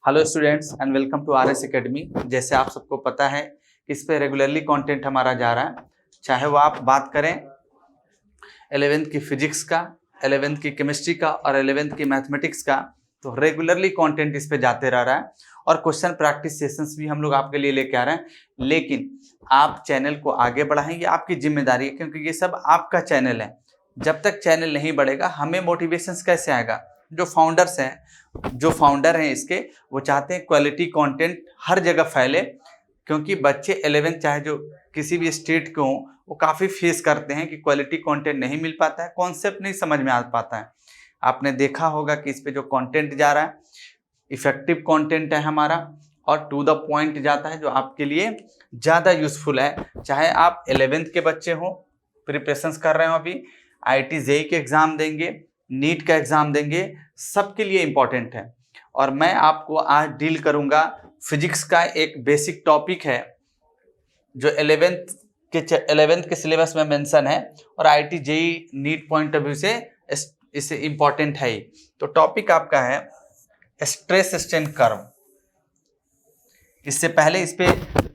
Hello students and welcome to RS academy. जैसे आप सबको पता है इस पे रेगुलरली कंटेंट हमारा जा रहा है, चाहे वो आप बात करें 11th की फिजिक्स का, 11th की केमिस्ट्री का और 11th की मैथमेटिक्स का, तो रेगुलरली कंटेंट इस पे जाते रह रहा है और क्वेश्चन प्रैक्टिस सेशंस भी हम लोग आपके लिए लेके आ रहे हैं। लेकिन आप चैनल को आगे बढ़ाएं, ये आपकी जिम्मेदारी है क्योंकि ये सब आपका चैनल है। जब तक चैनल नहीं बढ़ेगा हमें मोटिवेशन कैसे आएगा? जो फाउंडर हैं इसके, वो चाहते हैं क्वालिटी कंटेंट हर जगह फैले, क्योंकि बच्चे 11th चाहे जो किसी भी स्टेट के हों वो काफ़ी फेस करते हैं कि क्वालिटी कंटेंट नहीं मिल पाता है, कॉन्सेप्ट नहीं समझ में आ पाता है। आपने देखा होगा कि इस पे जो कंटेंट जा रहा है इफेक्टिव कंटेंट है हमारा और टू द पॉइंट जाता है, जो आपके लिए ज़्यादा यूजफुल है। चाहे आप 11th के बच्चे हों, प्रिपरेशंस कर रहे हो, अभी IIT JEE के एग्ज़ाम देंगे, नीट का एग्ज़ाम देंगे, सबके लिए इम्पॉर्टेंट है। और मैं आपको आज डील करूंगा फिजिक्स का एक बेसिक टॉपिक है जो 11th के सिलेबस में मेंशन है और IIT JEE NEET point of view से इसे इम्पॉर्टेंट है ही। तो टॉपिक आपका है स्ट्रेस स्ट्रेन कर्व। इससे पहले इस पे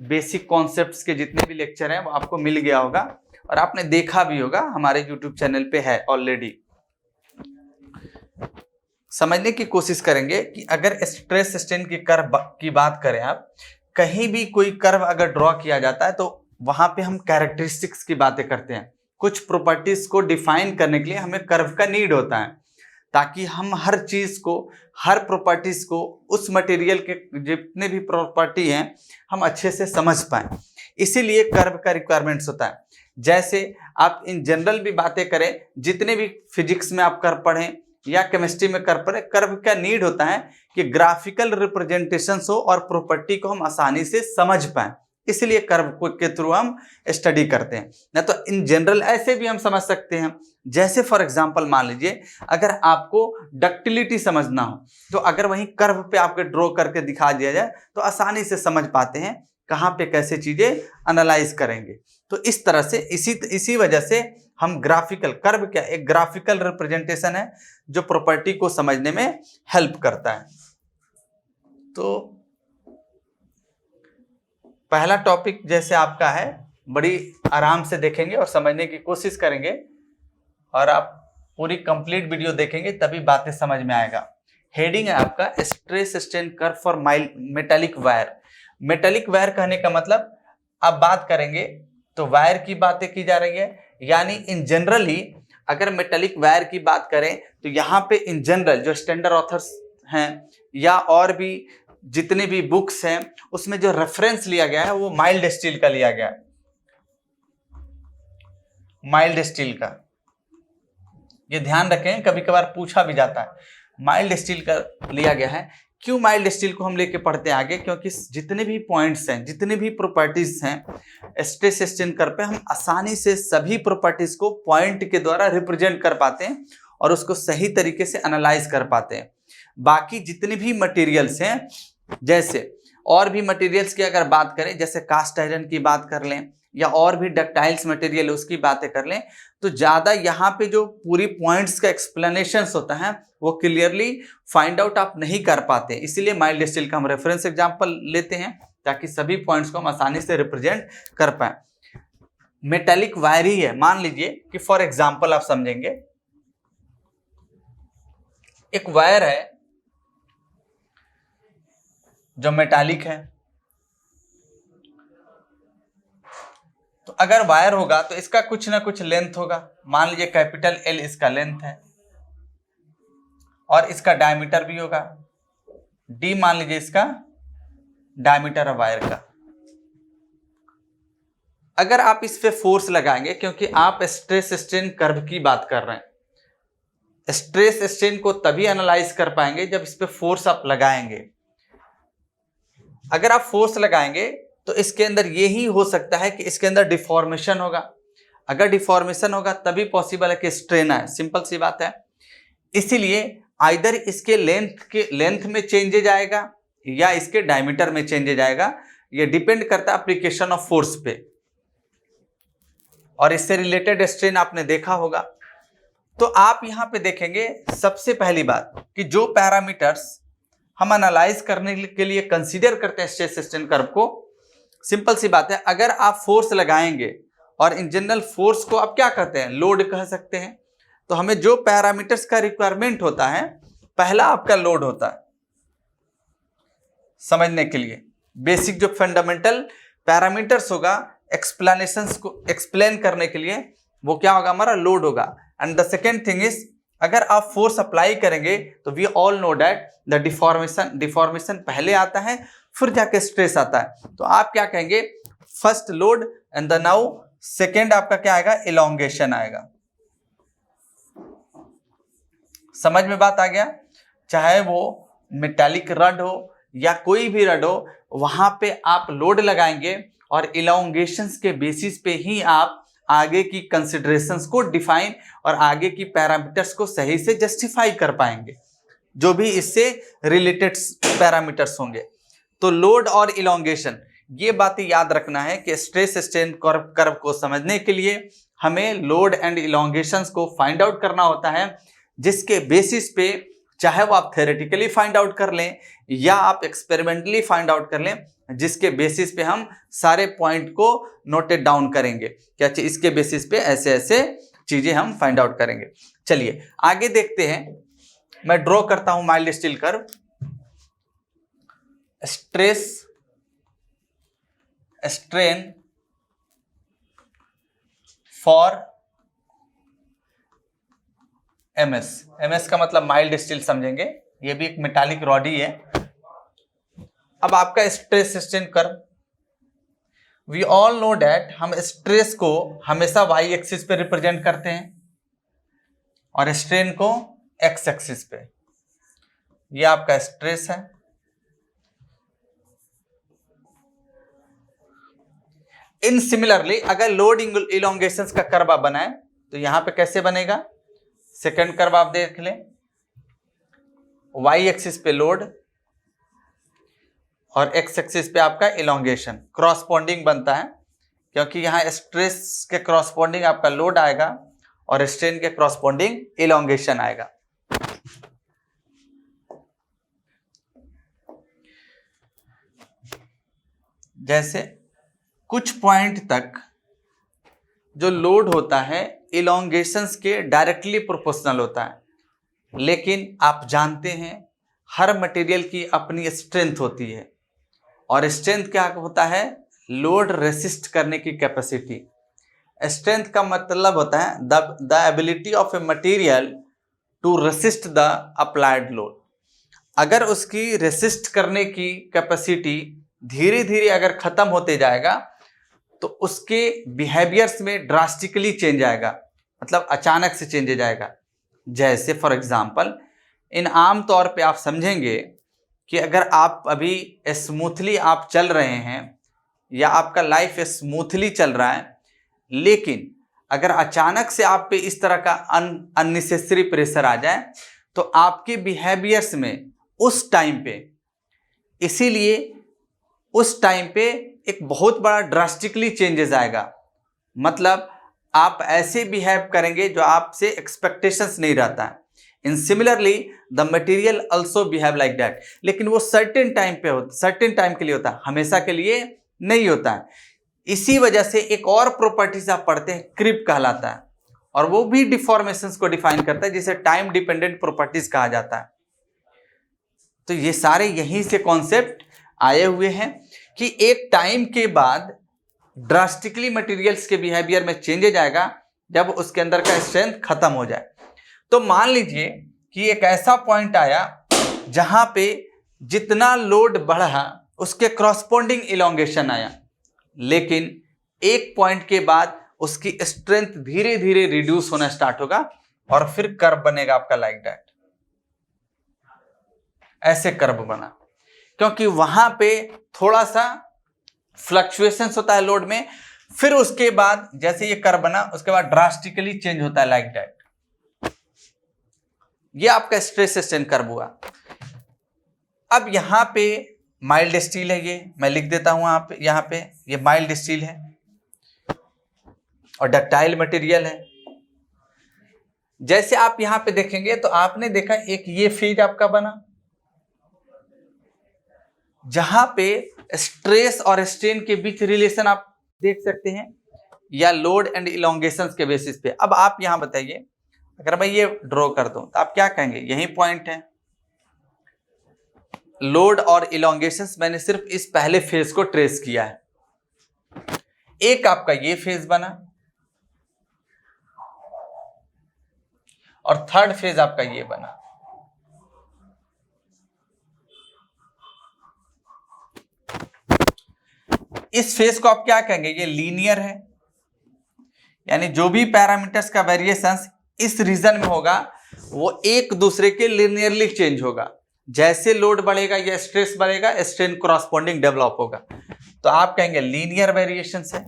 बेसिक कॉन्सेप्ट्स के जितने भी लेक्चर हैं वो आपको मिल गया होगा और आपने देखा भी होगा, हमारे यूट्यूब चैनल पे है ऑलरेडी। समझने की कोशिश करेंगे कि अगर स्ट्रेस स्ट्रेन की कर्व की बात करें, आप कहीं भी कोई कर्व अगर ड्रॉ किया जाता है तो वहां पे हम कैरेक्टरिस्टिक्स की बातें करते हैं। कुछ प्रॉपर्टीज को डिफाइन करने के लिए हमें कर्व का नीड होता है, ताकि हम हर चीज को, हर प्रॉपर्टीज को, उस मटेरियल के जितने भी प्रॉपर्टी हैं हम अच्छे से समझ पाएं। इसीलिए कर्व का रिक्वायरमेंट्स होता है। जैसे आप इन जनरल भी बातें करें, जितने भी फिजिक्स में आप कर्व पढ़ें या केमिस्ट्री में कर्व पढ़ें, कर्व का नीड होता है कि ग्राफिकल रिप्रेजेंटेशन हो और प्रॉपर्टी को हम आसानी से समझ पाएं। इसलिए कर्व के थ्रू हम स्टडी करते हैं। ना तो इन जनरल ऐसे भी हम समझ सकते हैं। जैसे फॉर एग्जांपल मान लीजिए अगर आपको डक्टिलिटी समझना हो तो अगर वहीं कर्व पे आपके ड्रॉ करके दिखा दिया जाए तो आसानी से समझ पाते हैं कहाँ पे कैसे चीजें एनालाइज करेंगे। तो इस तरह से इसी वजह से हम ग्राफिकल, कर्व क्या एक ग्राफिकल रिप्रेजेंटेशन है जो प्रॉपर्टी को समझने में हेल्प करता है। तो पहला टॉपिक जैसे आपका है, बड़ी आराम से देखेंगे और समझने की कोशिश करेंगे और आप पूरी कंप्लीट वीडियो देखेंगे तभी बातें समझ में आएगा। हेडिंग है आपका stress strain curve for metallic wire. Metallic wire कहने का मतलब अब बात करेंगे तो वायर की बातें की जा रही है, यानी इन जनरली अगर मेटालिक वायर की बात करें तो यहाँ पे इन जनरल जो स्टैंडर्ड ऑथर्स हैं या और भी जितने भी बुक्स हैं उसमें जो रेफरेंस लिया गया है वो माइल्ड स्टील का लिया गया है। माइल्ड स्टील का ये ध्यान रखें, कभी कभार पूछा भी जाता है। माइल्ड स्टील का लिया गया है। क्यों माइल्ड स्टील को हम लेके पढ़ते हैं आगे? क्योंकि जितने भी पॉइंट्स हैं, जितने भी प्रॉपर्टीज हैं स्ट्रेस स्ट्रेन कर्व पे, हम आसानी से सभी प्रॉपर्टीज को पॉइंट के द्वारा रिप्रेजेंट कर पाते हैं और उसको सही तरीके से एनालाइज कर पाते हैं। बाकी जितने भी मटेरियल्स हैं, जैसे और भी मटेरियल्स की अगर बात करें, जैसे कास्ट आयरन की बात कर लें या और भी डक्टाइल्स मटेरियल उसकी बातें कर लें, तो ज़्यादा यहाँ पे जो पूरी पॉइंट्स का एक्सप्लेनेशंस होता है वो क्लियरली फाइंड आउट आप नहीं कर पाते। इसीलिए माइल्ड स्टील का हम रेफरेंस एग्जांपल लेते हैं ताकि सभी पॉइंट्स को हम आसानी से रिप्रेजेंट कर पाए। मेटालिक वायर ही है। मान लीजिए कि फॉर एग्जांपल आप समझेंगे, एक वायर है जो मेटालिक है, तो अगर वायर होगा तो इसका कुछ ना कुछ लेंथ होगा। मान लीजिए कैपिटल L इसका लेंथ है और इसका डायमीटर भी होगा D, मान लीजिए इसका डायमीटर है वायर का। अगर आप इस पे फोर्स लगाएंगे, क्योंकि आप स्ट्रेस स्ट्रेन कर्व की बात कर रहे हैं, स्ट्रेस स्ट्रेन को तभी एनालाइज कर पाएंगे जब इस पे फोर्स आप लगाएंगे। अगर आप फोर्स लगाएंगे तो इसके अंदर यही हो सकता है कि इसके अंदर डिफॉर्मेशन होगा। अगर डिफॉर्मेशन होगा तभी पॉसिबल है कि स्ट्रेन आए। सिंपल सी बात है। इसीलिए आइदर इसके लेंथ में चेंजेज आएगा या इसके डायमीटर में चेंजेज आएगा। ये डिपेंड करता है एप्लीकेशन ऑफ फोर्स पे। और इससे रिलेटेड स्ट्रेन आपने देखा होगा। तो आप यहां पे देखेंगे सबसे पहली बात कि जो पैरामीटर्स हम एनालाइज करने के लिए कंसीडर करते हैं स्ट्रेस स्ट्रेन कर्व को। सिंपल सी बात है, अगर आप फोर्स लगाएंगे और इन जनरल फोर्स को आप क्या कहते हैं, लोड कह सकते हैं। तो हमें जो पैरामीटर्स का रिक्वायरमेंट होता है, पहला आपका लोड होता है समझने के लिए। बेसिक जो फंडामेंटल पैरामीटर्स होगा एक्सप्लेनेशंस को एक्सप्लेन करने के लिए, वो क्या होगा, हमारा लोड होगा। And the second thing is, अगर आप फोर्स अप्लाई करेंगे तो we all know that the deformation पहले आता है, फिर जाके स्ट्रेस आता है। तो आप क्या कहेंगे, first load and the now second आपका क्या आएगा, इलोंगेशन आएगा। समझ में बात आ गया। चाहे वो मेटालिक रड हो या कोई भी रड हो, वहां पे आप लोड लगाएंगे और इलोंगेशंस के बेसिस पे ही आप आगे की कंसिडरेशंस को डिफाइन और आगे की पैरामीटर्स को सही से जस्टिफाई कर पाएंगे, जो भी इससे रिलेटेड पैरामीटर्स होंगे। तो लोड और इलोंगेशन, ये बातें याद रखना है कि स्ट्रेस स्ट्रेन कर्व को समझने के लिए हमें लोड एंड इलोंगेशंस को फाइंड आउट करना होता है, जिसके बेसिस पे चाहे वो आप थ्योरेटिकली फाइंड आउट कर लें या आप एक्सपेरिमेंटली फाइंड आउट कर लें, जिसके बेसिस पे हम सारे पॉइंट को नोटेड डाउन करेंगे। क्या इसके बेसिस पे ऐसे ऐसे चीजें हम फाइंड आउट करेंगे। चलिए आगे देखते हैं। मैं ड्रॉ करता हूं mild steel curve. Stress strain for MS का मतलब माइल्ड स्टील समझेंगे, ये भी एक मेटालिक रॉड ही है। अब आपका stress strain curve, we all know that हम स्ट्रेस को हमेशा वाई एक्सिस पे रिप्रेजेंट करते हैं और स्ट्रेन को एक्स एक्सिस पे। ये आपका स्ट्रेस है, इन सिमिलरली अगर लोड इलोंगेशंस का कर्व आप बनाए तो यहां पे कैसे बनेगा, सेकंड कर्व आप देख लें, वाई एक्सिस पे लोड और एक्स एक्सिस पे आपका इलोंगेशन क्रॉसपोंडिंग बनता है, क्योंकि यहां स्ट्रेस के क्रॉसपोंडिंग आपका लोड आएगा और स्ट्रेन के क्रॉसपोंडिंग इलोंगेशन आएगा। जैसे कुछ पॉइंट तक जो लोड होता है इलोंगेशंस के डायरेक्टली प्रोपोर्शनल होता है, लेकिन आप जानते हैं हर मटेरियल की अपनी स्ट्रेंथ होती है और स्ट्रेंथ क्या होता है, लोड रेसिस्ट करने की कैपेसिटी। स्ट्रेंथ का मतलब होता है the ability of a material to resist the applied load. अगर उसकी रेसिस्ट करने की कैपेसिटी धीरे धीरे अगर खत्म होते जाएगा तो उसके बिहेवियर्स में ड्रास्टिकली चेंज आएगा, मतलब अचानक से चेंज हो जाएगा। जैसे फॉर एग्जांपल, इन आम तौर पे आप समझेंगे कि अगर आप अभी स्मूथली आप चल रहे हैं या आपका लाइफ स्मूथली चल रहा है, लेकिन अगर अचानक से आप पे इस तरह का अननेसेसरी प्रेशर आ जाए तो आपके बिहेवियर्स में उस टाइम पे, इसीलिए उस टाइम पे एक बहुत बड़ा ड्रास्टिकली चेंजेस आएगा। मतलब आप ऐसे बिहेव करेंगे जो आपसे एक्सपेक्टेशंस नहीं रहता है। In similarly the material also behave like that, लेकिन वो सर्टेन टाइम पे होता, सर्टेन टाइम के लिए होता है, हमेशा के लिए नहीं होता है। इसी वजह से एक और प्रॉपर्टीज आप पढ़ते हैं, क्रिप कहलाता है, और वो भी डिफॉर्मेशंस को डिफाइन करता है, जिसे टाइम डिपेंडेंट प्रॉपर्टीज कहा जाता है। तो ये सारे यहीं से कॉन्सेप्ट आए हुए हैं कि एक टाइम के बाद ड्रास्टिकली मटेरियल्स के बिहेवियर में चेंजेज आएगा जब उसके अंदर का स्ट्रेंथ खत्म हो जाए। तो मान लीजिए कि एक ऐसा पॉइंट आया जहां पे जितना लोड बढ़ा उसके क्रॉसपोंडिंग इलोंगेशन आया, लेकिन एक पॉइंट के बाद उसकी स्ट्रेंथ धीरे धीरे रिड्यूस होना स्टार्ट होगा और फिर कर्व बनेगा आपका लाइक दैट। ऐसे कर्व बना क्योंकि वहां पे थोड़ा सा फ्लक्चुएशंस होता है लोड में, फिर उसके बाद जैसे ये कर्व बना उसके बाद ड्रास्टिकली चेंज होता है लाइक दैट। ये आपका स्ट्रेस स्ट्रेन कर्व हुआ। अब यहां पे माइल्ड स्टील है, ये मैं लिख देता हूं यहां पे ये माइल्ड स्टील है और डक्टाइल मटेरियल है। जैसे आप यहां पे देखेंगे तो आपने देखा एक ये फेज आपका बना जहां पे स्ट्रेस और स्ट्रेन के बीच रिलेशन आप देख सकते हैं, या लोड एंड इलोंगेशन के बेसिस पे। अब आप यहां बताइए, अगर मैं ये ड्रॉ कर दूं तो आप क्या कहेंगे, यही पॉइंट है। लोड और इलोंगेशन मैंने सिर्फ इस पहले फेज को ट्रेस किया है। एक आपका ये फेज बना और थर्ड फेज आपका ये बना। इस फेज को आप क्या कहेंगे, ये लीनियर है, यानी जो भी पैरामीटर्स का वेरिएशंस इस रीजन में होगा वो एक दूसरे के लीनियरली चेंज होगा। जैसे लोड बढ़ेगा या स्ट्रेस बढ़ेगा, स्ट्रेन कॉरस्पॉन्डिंग डेवलप होगा। तो आप कहेंगे लीनियर वेरिएशन है।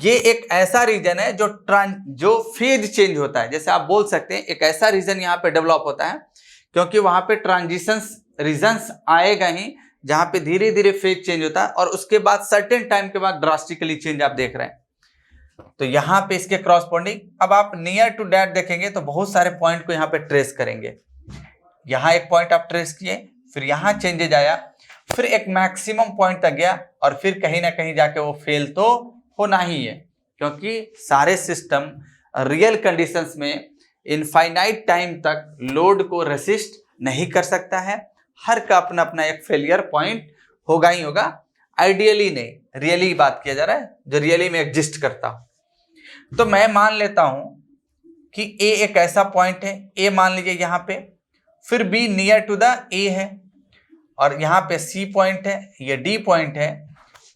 ये एक ऐसा रीजन है जो फेज चेंज होता है। जैसे आप बोल सकते हैं एक ऐसा रीजन यहाँ पे डेवलप होता है क्योंकि वहां पे ट्रांजिशंस रीजन्स आएगा ही जहां पे धीरे धीरे फेज चेंज होता है और उसके बाद सर्टेन टाइम के बाद ड्रास्टिकली चेंज आप देख रहे हैं। तो यहाँ पे इसके क्रॉसपॉन्डिंग, अब आप नियर टू डैट देखेंगे तो बहुत सारे पॉइंट को यहाँ पे ट्रेस करेंगे। यहाँ एक पॉइंट आप ट्रेस किए, फिर यहाँ चेंजेज आया, फिर एक मैक्सिमम पॉइंट तक गया और फिर कहीं ना कहीं जाके वो फेल तो होना ही है, क्योंकि सारे सिस्टम रियल कंडीशंस में इनफाइनाइट टाइम तक लोड को रेसिस्ट नहीं कर सकता है। हर का अपना अपना एक फेलियर पॉइंट होगा ही होगा। आइडियली नहीं, रियली बात किया जा रहा है, जो रियली में एग्जिस्ट करता हो। तो मैं मान लेता हूं कि ए एक ऐसा पॉइंट है, ए मान लीजिए यहाँ पे, फिर B near to the A है, और यहाँ पे सी पॉइंट है, ये डी पॉइंट है,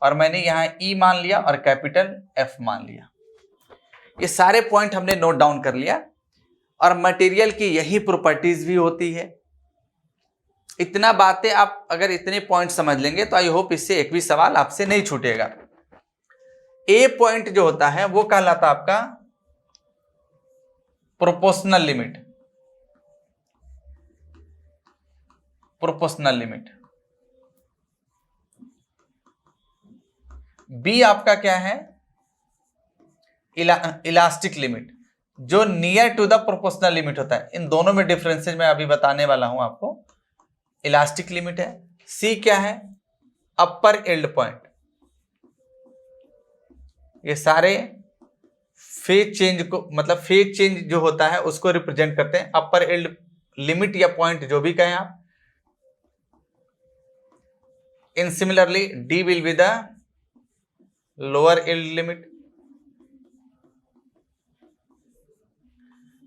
और मैंने यहाँ ई मान लिया और कैपिटल एफ मान लिया। ये सारे पॉइंट हमने नोट डाउन कर लिया। और मटेरियल की यही प्रॉपर्टीज भी होती है। इतना बातें आप अगर इतने पॉइंट समझ लेंगे तो आई होप इससे एक भी सवाल आपसे नहीं छूटेगा। ए पॉइंट जो होता है वो कहलाता आपका proportional limit. Proportional limit. B आपका क्या है, इलास्टिक लिमिट, जो near to the proportional limit होता है। इन दोनों में डिफरेंसेस मैं अभी बताने वाला हूं आपको। इलास्टिक लिमिट है। सी क्या है, अपर यील्ड पॉइंट। ये सारे फेज चेंज को, मतलब फेज चेंज जो होता है उसको रिप्रेजेंट करते हैं। अपर यील्ड लिमिट या पॉइंट जो भी कहें आप। In similarly D will be the lower yield limit.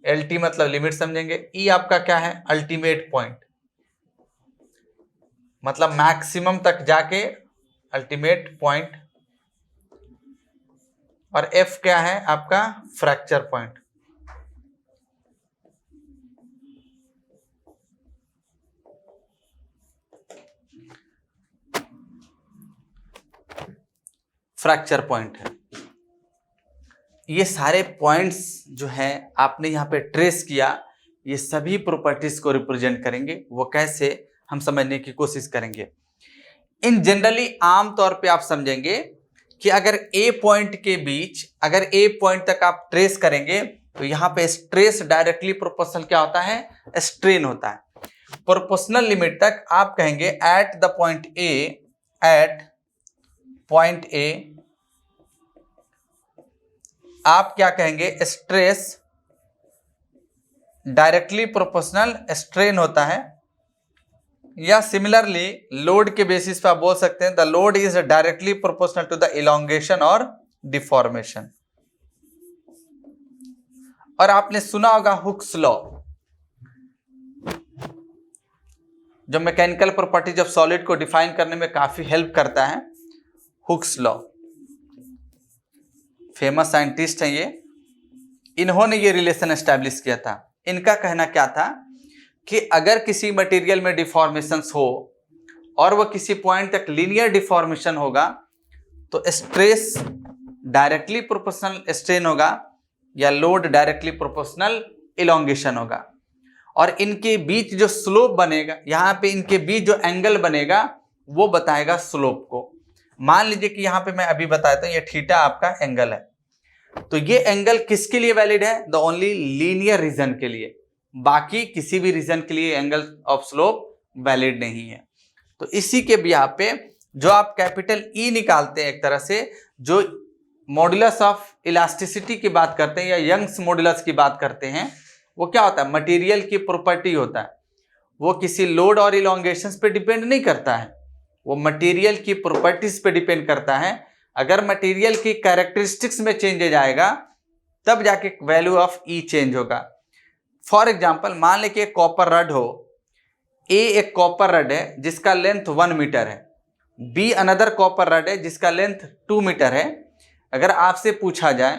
L T मतलब लिमिट समझेंगे। ई आपका क्या है, अल्टीमेट पॉइंट, मतलब मैक्सिमम तक जाके अल्टीमेट पॉइंट। और एफ क्या है आपका, फ्रैक्चर पॉइंट। फ्रैक्चर पॉइंट है। ये सारे पॉइंट्स जो हैं आपने यहाँ पे ट्रेस किया, ये सभी प्रॉपर्टीज को रिप्रेजेंट करेंगे। वो कैसे, हम समझने की कोशिश करेंगे। इन जनरली आम तौर पे आप समझेंगे कि अगर ए पॉइंट के बीच, अगर ए पॉइंट तक आप ट्रेस करेंगे तो यहाँ पे स्ट्रेस डायरेक्टली प्रोपोर्शनल क्या होता है, स्ट्रेन होता है। प्रोपोर्शनल लिमिट तक आप कहेंगे at the point A, at point A आप क्या कहेंगे, स्ट्रेस डायरेक्टली प्रोपोर्शनल स्ट्रेन होता है। या सिमिलरली लोड के बेसिस पे आप बोल सकते हैं the load is directly proportional to the elongation और डिफॉर्मेशन। और आपने सुना होगा हुक्स लॉ, जो मैकेनिकल प्रॉपर्टीज ऑफ सॉलिड को डिफाइन करने में काफी हेल्प करता है। हुक्स लॉ, फेमस साइंटिस्ट हैं ये, इन्होंने ये रिलेशन एस्टैब्लिश किया था। इनका कहना क्या था कि अगर किसी मटेरियल में डिफॉर्मेशंस हो और वो किसी पॉइंट तक लीनियर डिफॉर्मेशन होगा तो स्ट्रेस डायरेक्टली प्रोपोर्शनल स्ट्रेन होगा या लोड डायरेक्टली प्रोपोर्शनल इलोंगेशन होगा। और इनके बीच जो स्लोप बनेगा, यहाँ पे इनके बीच जो एंगल बनेगा वो बताएगा स्लोप को। मान लीजिए कि यहाँ पे मैं अभी बताता हूँ, ये थीटा आपका एंगल है, तो ये एंगल किसके लिए वैलिड है, द ओनली लीनियर रीजन के लिए। बाकी किसी भी रीजन के लिए एंगल ऑफ स्लोप वैलिड नहीं है। तो इसी के बिहार पे जो आप कैपिटल ई निकालते हैं, एक तरह से जो मॉड्यूलस ऑफ इलास्टिसिटी की बात करते हैं या यंग्स मॉड्यूलस की बात करते हैं, वो क्या होता है? मटेरियल की प्रॉपर्टी होता है। वो किसी लोड और इलोंगेशन पे डिपेंड नहीं करता है, वो मटेरियल की प्रॉपर्टीज पे डिपेंड करता है। अगर मटेरियल की कैरेक्टरिस्टिक्स में चेंजेज आएगा तब जाके वैल्यू ऑफ ई चेंज होगा। फॉर एग्जांपल, मान लें कि एक कॉपर रड हो, ए एक कॉपर रड है जिसका लेंथ 1 मीटर है, बी अनदर कॉपर रड है जिसका लेंथ 2 मीटर है। अगर आपसे पूछा जाए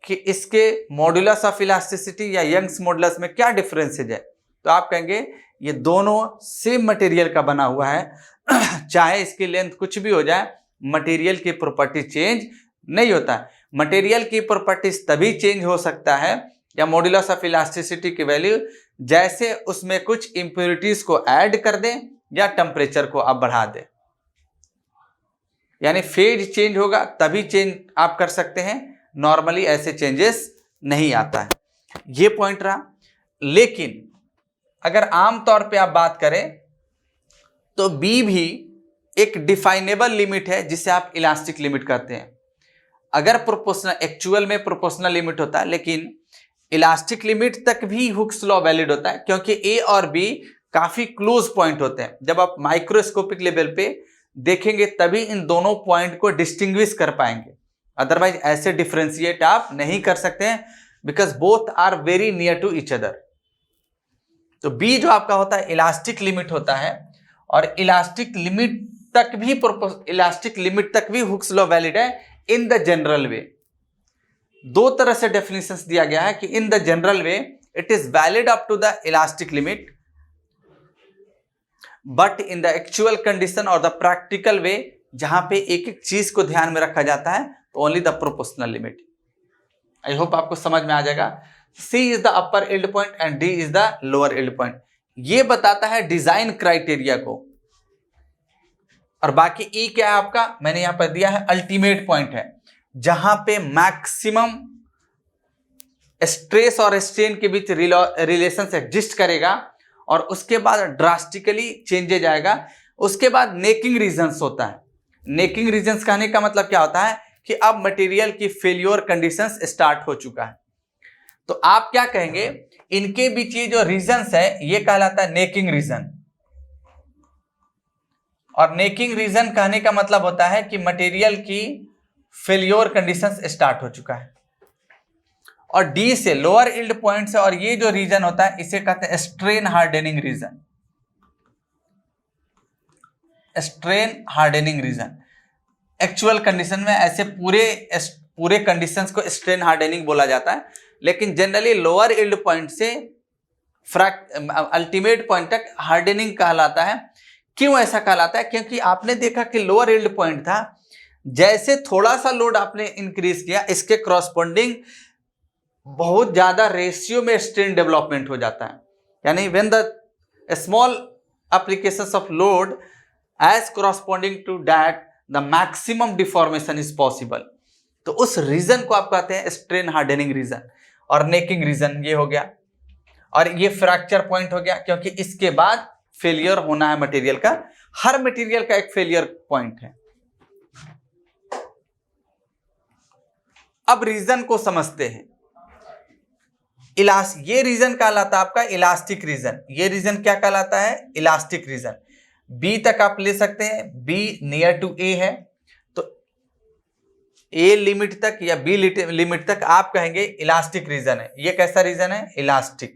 कि इसके मॉड्यूलस ऑफ इलास्टिसिटी या यंग्स मॉड्यूलस में क्या डिफरेंसेज है, तो आप कहेंगे ये दोनों सेम मटेरियल का बना हुआ है चाहे इसकी लेंथ कुछ भी हो जाए, मटेरियल की प्रॉपर्टी चेंज नहीं होता है। मटेरियल की प्रॉपर्टीज तभी चेंज हो सकता है या मॉड्यूलस ऑफ इलास्टिसिटी की वैल्यू, जैसे उसमें कुछ इंप्योरिटीज को ऐड कर दें या टेम्परेचर को आप बढ़ा दें। यानी फेज चेंज होगा तभी चेंज आप कर सकते हैं, नॉर्मली ऐसे चेंजेस नहीं आता है। ये पॉइंट रहा। लेकिन अगर आमतौर पे आप बात करें तो बी भी एक डिफाइनेबल लिमिट है जिसे आप इलास्टिक लिमिट कहते हैं। अगर प्रोपोर्शनल, एक्चुअल में प्रोपोर्शनल लिमिट होता है, लेकिन इलास्टिक लिमिट तक भी हुक्स लॉ वैलिड होता है, क्योंकि ए और बी काफी क्लोज पॉइंट होते हैं। जब आप माइक्रोस्कोपिक लेवल पे देखेंगे तभी इन दोनों पॉइंट को डिस्टिंग्विश कर पाएंगे, अदरवाइज ऐसे डिफरेंशिएट आप नहीं कर सकते हैं, because both are very near to each other. तो बी जो आपका होता है इलास्टिक लिमिट होता है, और इलास्टिक लिमिट तक भी हुक्स लॉ वैलिड है इन द जनरल वे। दो तरह से डेफिनेशंस दिया गया है कि in the general way it is valid up to the elastic limit, but in the actual condition और द प्रैक्टिकल वे, जहां पे एक एक चीज को ध्यान में रखा जाता है, तो only the proportional limit. I hope आपको समझ में आ जाएगा। C is the upper yield point and D is the lower yield point. ये बताता है डिजाइन क्राइटेरिया को। और बाकी E क्या है आपका, मैंने यहां पर दिया है अल्टीमेट पॉइंट है, जहां पे मैक्सिमम स्ट्रेस और स्ट्रेन के बीच रिलेशन एग्जिस्ट करेगा और उसके बाद ड्रास्टिकली चेंजेज आएगा। उसके बाद नेकिंग रीजंस होता है। नेकिंग रीजंस कहने का मतलब क्या होता है कि अब मटेरियल की फेल्योर कंडीशंस स्टार्ट हो चुका है। तो आप क्या कहेंगे, इनके बीच ये जो रीजंस है ये कहलाता है नेकिंग रीजन। और नेकिंग रीजन कहने का मतलब होता है कि मटेरियल की फेल्योर कंडीशंस स्टार्ट हो चुका है। और डी से लोअर यील्ड पॉइंट से, और ये जो रीजन होता है इसे कहते हैं strain hardening region. Strain hardening region actual condition में ऐसे पूरे कंडीशंस को स्ट्रेन हार्डनिंग बोला जाता है, लेकिन जनरली लोअर यील्ड पॉइंट से अल्टीमेट पॉइंट तक हार्डनिंग कहलाता है। क्यों ऐसा कहलाता है? क्योंकि आपने देखा कि लोअर यील्ड पॉइंट था, जैसे थोड़ा सा लोड आपने इंक्रीज किया, इसके क्रॉसपोंडिंग बहुत ज्यादा रेशियो में स्ट्रेन डेवलपमेंट हो जाता है। यानी when the small applications of load as corresponding to that the maximum deformation is possible। तो उस रीजन को आप कहते हैं स्ट्रेन हार्डनिंग रीजन। और नेकिंग रीजन ये हो गया, और ये फ्रैक्चर पॉइंट हो गया, क्योंकि इसके बाद फेलियर होना है मटेरियल का। हर मटेरियल का एक फेलियर पॉइंट है। अब रीजन को समझते हैं। ये रीजन कहलाता है आपका इलास्टिक रीजन। ये रीजन क्या कहलाता है? Elastic reason. बी तक आप ले सकते हैं, बी नियर टू ए है, तो ए लिमिट तक या बी लिमिट तक आप कहेंगे इलास्टिक रीजन है। ये कैसा रीजन है? इलास्टिक।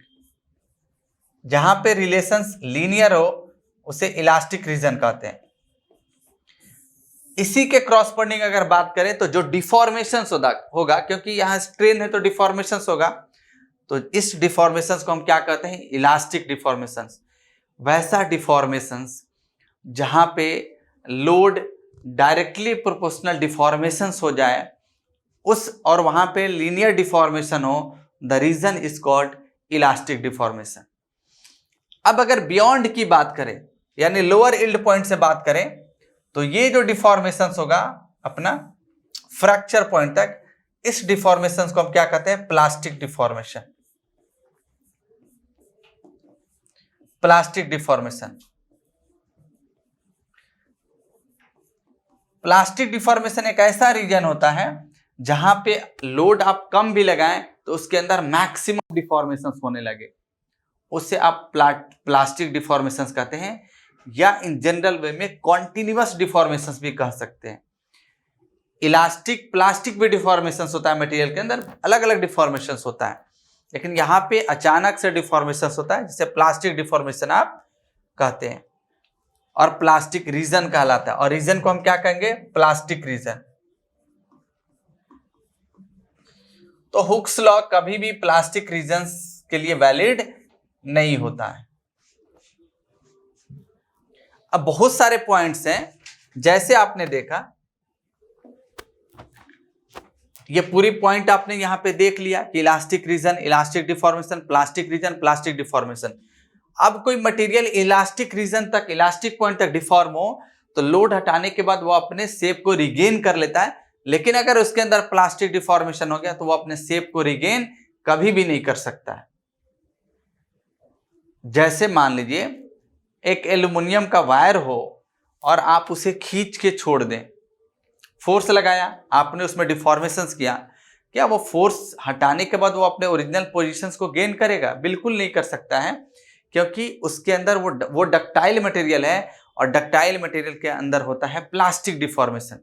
जहां पे रिलेशंस लीनियर हो उसे इलास्टिक रीजन कहते हैं। इसी के क्रॉसपोंडिंग अगर बात करें तो जो डिफॉर्मेशंस होगा, क्योंकि यहां स्ट्रेन है तो डिफॉर्मेशंस होगा, तो इस डिफॉर्मेशंस को हम क्या कहते हैं? Elastic deformations. वैसा डिफॉर्मेशंस जहां पे लोड डायरेक्टली प्रोपोर्शनल डिफॉर्मेशंस हो जाए उस, और वहां पे लीनियर डिफॉर्मेशन हो, the region is called elastic deformation. अब अगर बियॉन्ड की बात करें, यानी लोअर यील्ड पॉइंट से बात करें, तो ये जो डिफॉर्मेशंस होगा अपना फ्रैक्चर पॉइंट तक, इस डिफॉर्मेशंस को हम क्या कहते हैं? Plastic deformation. Plastic deformation. Plastic deformation एक ऐसा रीजन होता है जहां पे लोड आप कम भी लगाएं तो उसके अंदर मैक्सिमम डिफॉर्मेशंस होने लगे, उससे आप प्लास्टिक डिफॉर्मेशंस कहते हैं, या इन जनरल वे में कॉन्टिन्यूअस डिफॉर्मेशंस भी कह सकते हैं। इलास्टिक प्लास्टिक भी डिफॉर्मेशंस होता है, मटेरियल के अंदर अलग अलग डिफॉर्मेशंस होता है, लेकिन यहाँ पे अचानक से डिफॉर्मेशंस होता है जिसे प्लास्टिक डिफॉर्मेशन आप कहते हैं, और प्लास्टिक रीजन कहलाता है। और रीजन को हम क्या कहेंगे? Plastic region. तो हुक्स लॉ कभी भी प्लास्टिक रीजन के लिए वैलिड नहीं होता है। अब बहुत सारे पॉइंट्स हैं, जैसे आपने देखा ये पूरी पॉइंट आपने यहां पे देख लिया कि elastic region, elastic deformation, plastic region, plastic deformation. अब कोई मटेरियल इलास्टिक रीजन तक, इलास्टिक पॉइंट तक डिफॉर्म हो तो लोड हटाने के बाद वो अपने शेप को रिगेन कर लेता है, लेकिन अगर उसके अंदर प्लास्टिक डिफॉर्मेशन हो गया तो वो अपने शेप को रिगेन कभी भी नहीं कर सकता है। जैसे मान लीजिए एक एल्युमिनियम का वायर हो और आप उसे खींच के छोड़ दें, फोर्स लगाया आपने, उसमें डिफॉर्मेशंस किया, क्या वो फोर्स हटाने के बाद वो अपने ओरिजिनल पोजीशंस को गेन करेगा? बिल्कुल नहीं कर सकता है, क्योंकि उसके अंदर वो डक्टाइल मटेरियल है, और डक्टाइल मटेरियल के अंदर होता है प्लास्टिक डिफॉर्मेशन।